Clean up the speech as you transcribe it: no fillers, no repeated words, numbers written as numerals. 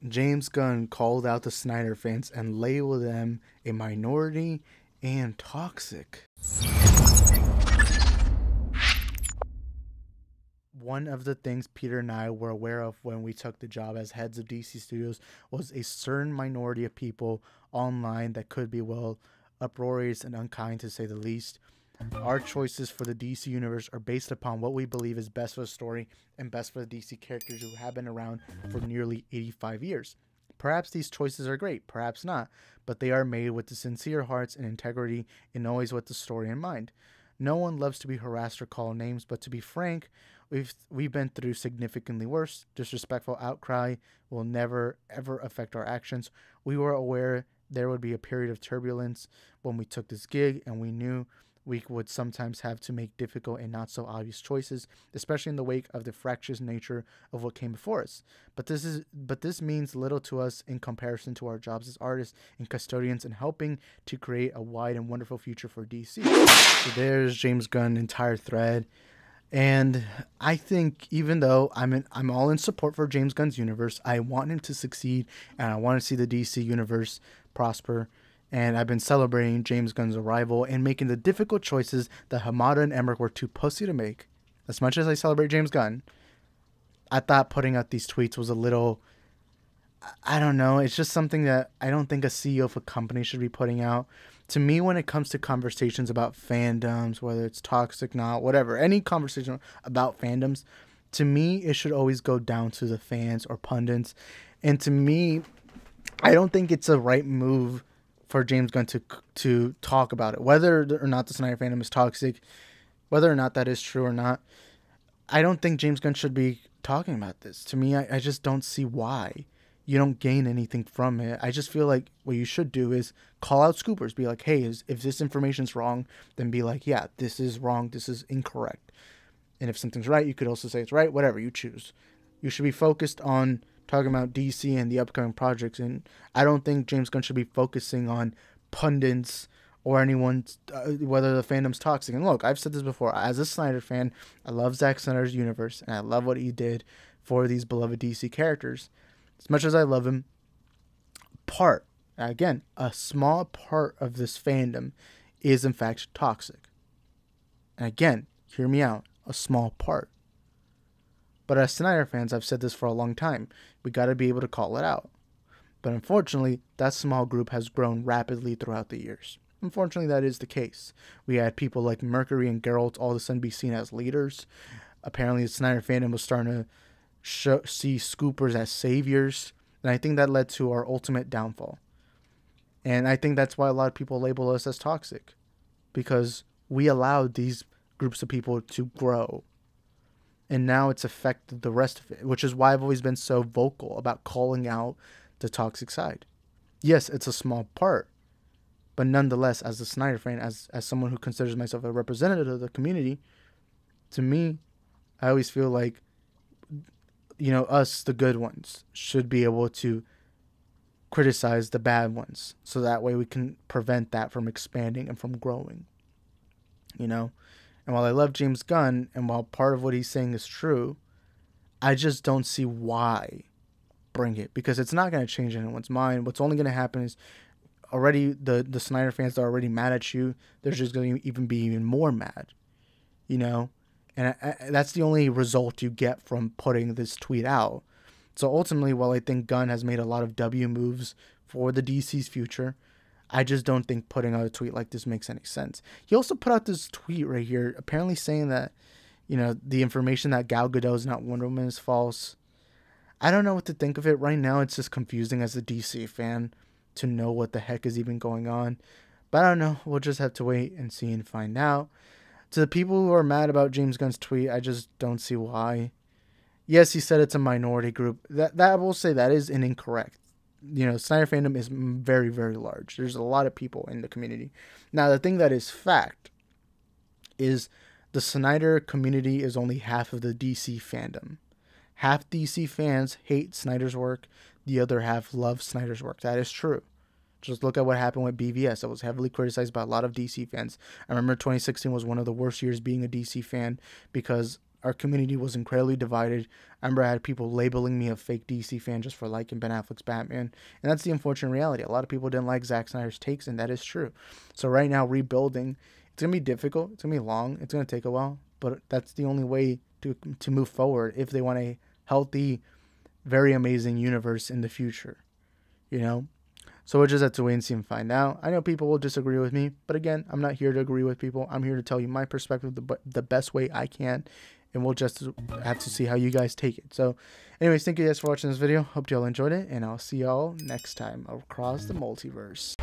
James Gunn called out the Snyder fans and labeled them a minority and toxic. One of the things Peter and I were aware of when we took the job as heads of DC Studios was a certain minority of people online that could be, well, uproarious and unkind to say the least. Our choices for the DC universe are based upon what we believe is best for the story and best for the DC characters who have been around for nearly 85 years. Perhaps these choices are great, perhaps not, but they are made with the sincere hearts and integrity and always with the story in mind. No one loves to be harassed or called names, but to be frank, we've been through significantly worse. Disrespectful outcry will never ever affect our actions. We were aware there would be a period of turbulence when we took this gig, and we knew we would sometimes have to make difficult and not so obvious choices, especially in the wake of the fractious nature of what came before us. But this means little to us in comparison to our jobs as artists and custodians and helping to create a wide and wonderful future for DC. So there's James Gunn's entire thread. And I think even though I'm all in support for James Gunn's universe, I want him to succeed and I want to see the DC universe prosper. And I've been celebrating James Gunn's arrival and making the difficult choices that Hamada and Emmerich were too pussy to make. As much as I celebrate James Gunn, I thought putting out these tweets was a little, I don't know, it's just something that I don't think a CEO of a company should be putting out. To me, when it comes to conversations about fandoms, whether it's toxic, not, whatever, any conversation about fandoms, to me, it should always go down to the fans or pundits. And to me, I don't think it's a right move for James Gunn to talk about it, whether or not the Snyder fandom is toxic, whether or not that is true or not. I don't think James Gunn should be talking about this. To me, I just don't see why. You don't gain anything from it. I just feel like what you should do is call out scoopers. Be like, hey, if this information's wrong, then be like, yeah, this is wrong. This is incorrect. And if something's right, you could also say it's right. Whatever, you choose. You should be focused on talking about DC and the upcoming projects. And I don't think James Gunn should be focusing on pundits or anyone, whether the fandom's toxic. And look, I've said this before. As a Snyder fan, I love Zack Snyder's universe. And I love what he did for these beloved DC characters. As much as I love him, a small part of this fandom is in fact toxic. And again, hear me out, a small part. But as Snyder fans, I've said this for a long time, we got to be able to call it out. But unfortunately, that small group has grown rapidly throughout the years. Unfortunately, that is the case. We had people like Mercury and Geralt all of a sudden be seen as leaders. Apparently, the Snyder fandom was starting to see scoopers as saviors, and I think that led to our ultimate downfall. And I think that's why a lot of people label us as toxic, because we allowed these groups of people to grow, and now it's affected the rest of it, which is why I've always been so vocal about calling out the toxic side. Yes, it's a small part, but nonetheless, as a Snyder fan, as someone who considers myself a representative of the community, to me, I always feel like, us, the good ones, should be able to criticize the bad ones. So that way we can prevent that from expanding and from growing. And while I love James Gunn, and while part of what he's saying is true, I just don't see why bring it. Because it's not going to change anyone's mind. What's only going to happen is already the Snyder fans are already mad at you. They're just going to be even more mad. And that's the only result you get from putting this tweet out. So ultimately, while I think Gunn has made a lot of W moves for the DC's future, I just don't think putting out a tweet like this makes any sense. He also put out this tweet right here, apparently saying that, the information that Gal Gadot is not Wonder Woman is false. I don't know what to think of it. Right now, it's just confusing as a DC fan to know what the heck is even going on. But I don't know. We'll just have to wait and see and find out. To the people who are mad about James Gunn's tweet, I just don't see why. Yes, he said it's a minority group. That I will say that is incorrect. Snyder fandom is very, very large. There's a lot of people in the community. Now, the thing that is fact is the Snyder community is only half of the DC fandom. Half DC fans hate Snyder's work. The other half love Snyder's work. That is true. Just look at what happened with BVS. It was heavily criticized by a lot of DC fans. I remember 2016 was one of the worst years being a DC fan because our community was incredibly divided. I remember I had people labeling me a fake DC fan just for liking Ben Affleck's Batman. And that's the unfortunate reality. A lot of people didn't like Zack Snyder's takes, and that is true. So right now, rebuilding, it's going to be difficult. It's going to be long. It's going to take a while. But that's the only way to move forward if they want a healthy, very amazing universe in the future. You know? So we'll just have to wait and see and find out. I know people will disagree with me, but again, I'm not here to agree with people. I'm here to tell you my perspective the best way I can, and we'll just have to see how you guys take it. So anyways, thank you guys for watching this video. Hope y'all enjoyed it, and I'll see y'all next time across the multiverse.